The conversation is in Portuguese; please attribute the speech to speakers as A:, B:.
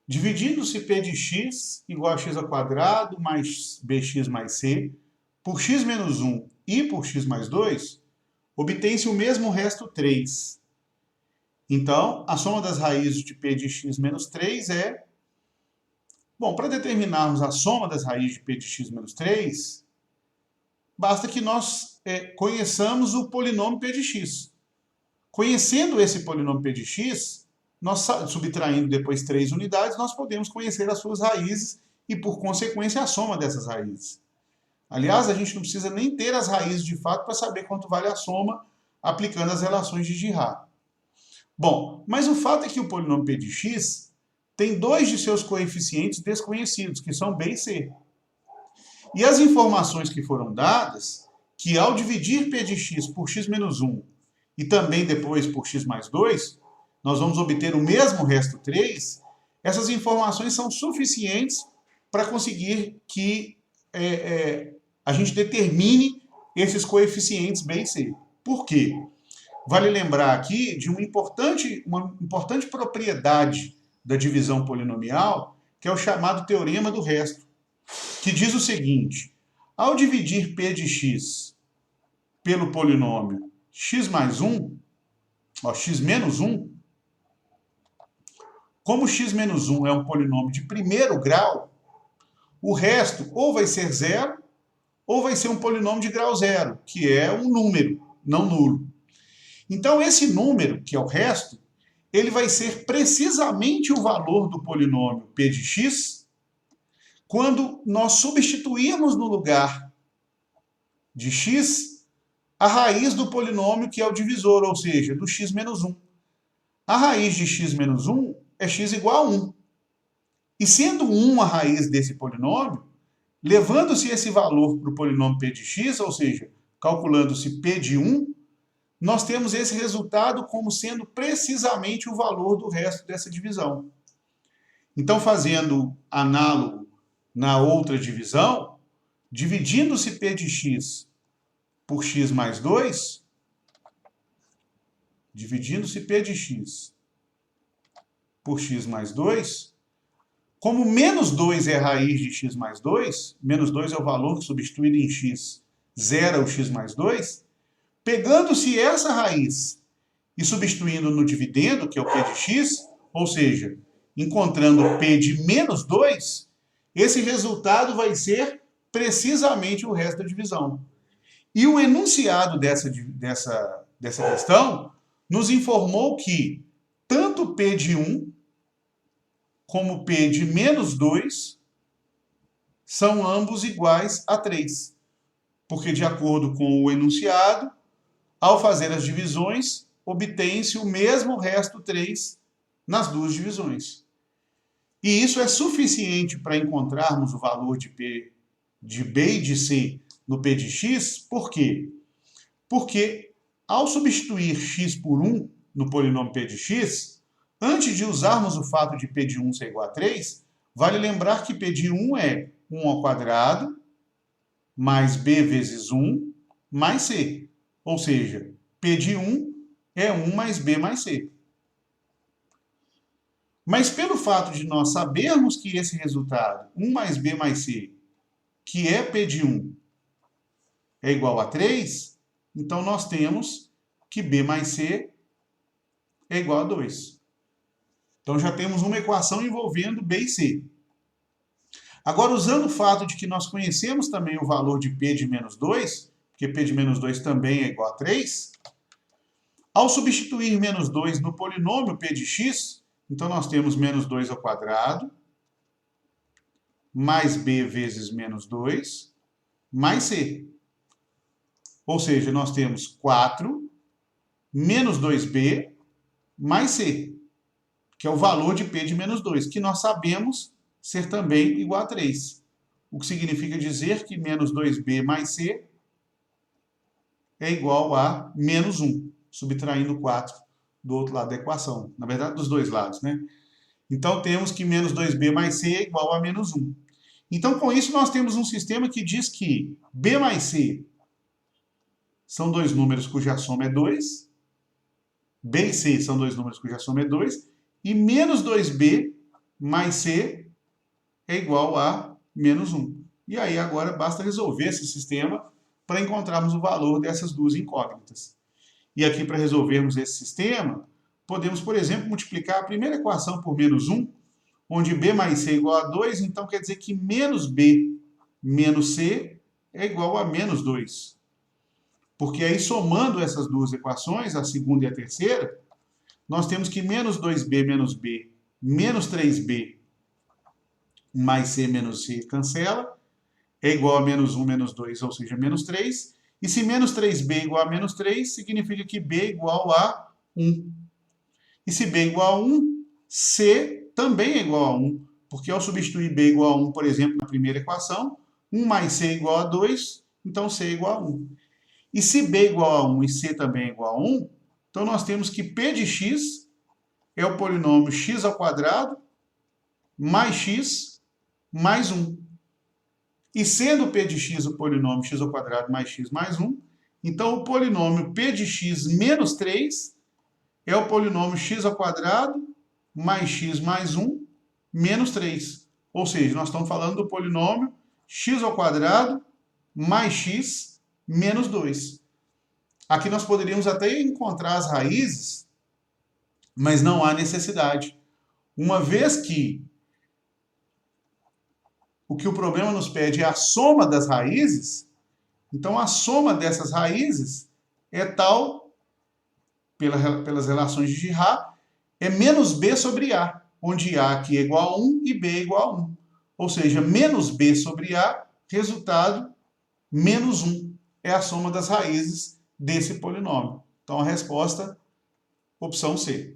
A: Dividindo-se P de x igual a x ao quadrado mais bx mais c, por x menos 1 e por x mais 2, obtém-se o mesmo resto 3. Então, a soma das raízes de P de x menos 3 é... Bom, para determinarmos a soma das raízes de P de x menos 3, basta que nós conheçamos o polinômio P de x. Conhecendo esse polinômio P de x, nós, subtraindo depois 3 unidades, nós podemos conhecer as suas raízes e, por consequência, a soma dessas raízes. Aliás, a gente não precisa nem ter as raízes de fato para saber quanto vale a soma aplicando as relações de Girard. Bom, mas o fato é que o polinômio P de x tem dois de seus coeficientes desconhecidos, que são b e c. E as informações que foram dadas, que ao dividir P de x por x menos 1 e também depois por x mais 2, nós vamos obter o mesmo resto 3, essas informações são suficientes para conseguir que a gente determine esses coeficientes b e c. Por quê? Vale lembrar aqui de uma importante propriedade da divisão polinomial, que é o chamado teorema do resto, que diz o seguinte: ao dividir P de x pelo polinômio x mais 1, x menos 1, como x menos 1 é um polinômio de primeiro grau, o resto ou vai ser zero, ou vai ser um polinômio de grau zero, que é um número, não nulo. Então, esse número, que é o resto, ele vai ser precisamente o valor do polinômio P de x quando nós substituirmos no lugar de x a raiz do polinômio que é o divisor, ou seja, do x menos 1. A raiz de x menos 1 é x igual a 1. E sendo 1 a raiz desse polinômio, levando-se esse valor para o polinômio P de x, ou seja, calculando-se P de 1, nós temos esse resultado como sendo precisamente o valor do resto dessa divisão. Então, fazendo análogo na outra divisão, dividindo-se P de x por x mais 2, dividindo-se P de x por x mais 2, como menos 2 é a raiz de x mais 2, menos 2 é o valor que substituído em x zera o x mais 2, pegando-se essa raiz e substituindo no dividendo, que é o P de x, ou seja, encontrando P de menos 2, esse resultado vai ser precisamente o resto da divisão. E o enunciado dessa questão nos informou que tanto P de 1 como P de menos 2 são ambos iguais a 3. Porque, de acordo com o enunciado, ao fazer as divisões, obtém-se o mesmo resto 3 nas duas divisões. E isso é suficiente para encontrarmos o valor de P de B e de C no P de x. Por quê? Porque ao substituir x por 1 no polinômio P de x, antes de usarmos o fato de P de 1 ser igual a 3, vale lembrar que P de 1 é 1 ao quadrado mais B vezes 1 mais C. Ou seja, P de 1 é 1 mais B mais C. Mas pelo fato de nós sabermos que esse resultado, 1 mais B mais C, que é P de 1, é igual a 3, então nós temos que B mais C é igual a 2. Então já temos uma equação envolvendo B e C. Agora, usando o fato de que nós conhecemos também o valor de P de menos 2, porque P de menos 2 também é igual a 3, ao substituir menos 2 no polinômio P de x, então nós temos menos 2 ao quadrado, mais B vezes menos 2, mais C. Ou seja, nós temos 4 menos 2B mais C, que é o valor de P de menos 2, que nós sabemos ser também igual a 3. O que significa dizer que menos 2B mais C é igual a menos 1, subtraindo 4 do outro lado da equação. Na verdade, dos dois lados, né? Então, temos que menos 2B mais C é igual a menos 1. Então, com isso, nós temos um sistema que diz que B mais C são dois números cuja soma é 2, B e C são dois números cuja soma é 2, e menos 2B mais C é igual a menos 1. E aí agora basta resolver esse sistema para encontrarmos o valor dessas duas incógnitas. E aqui, para resolvermos esse sistema, podemos, por exemplo, multiplicar a primeira equação por menos 1, onde B mais C é igual a 2, então quer dizer que menos B menos C é igual a menos 2. Porque aí, somando essas duas equações, a segunda e a terceira, nós temos que menos 2B menos B menos 3B mais C menos C cancela, é igual a menos 1 menos 2, ou seja, menos 3. E se menos 3B é igual a menos 3, significa que B é igual a 1. E se B é igual a 1, C também é igual a 1. Porque ao substituir B igual a 1, por exemplo, na primeira equação, 1 mais C é igual a 2, então C é igual a 1. E se B é igual a 1 e C também é igual a 1, então nós temos que P de x é o polinômio x ao quadrado mais x mais 1. E sendo P de x o polinômio x ao quadrado mais x mais 1, então o polinômio P de x menos 3 é o polinômio x ao quadrado mais x mais 1 menos 3. Ou seja, nós estamos falando do polinômio x ao quadrado mais x menos 2. Aqui nós poderíamos até encontrar as raízes, mas não há necessidade. Uma vez que o que o problema nos pede é a soma das raízes, então a soma dessas raízes é tal, pelas relações de Girard, é menos B sobre A, onde A aqui é igual a 1 e B é igual a 1. Ou seja, menos B sobre A, resultado, menos 1. É a soma das raízes desse polinômio. Então a resposta, opção C.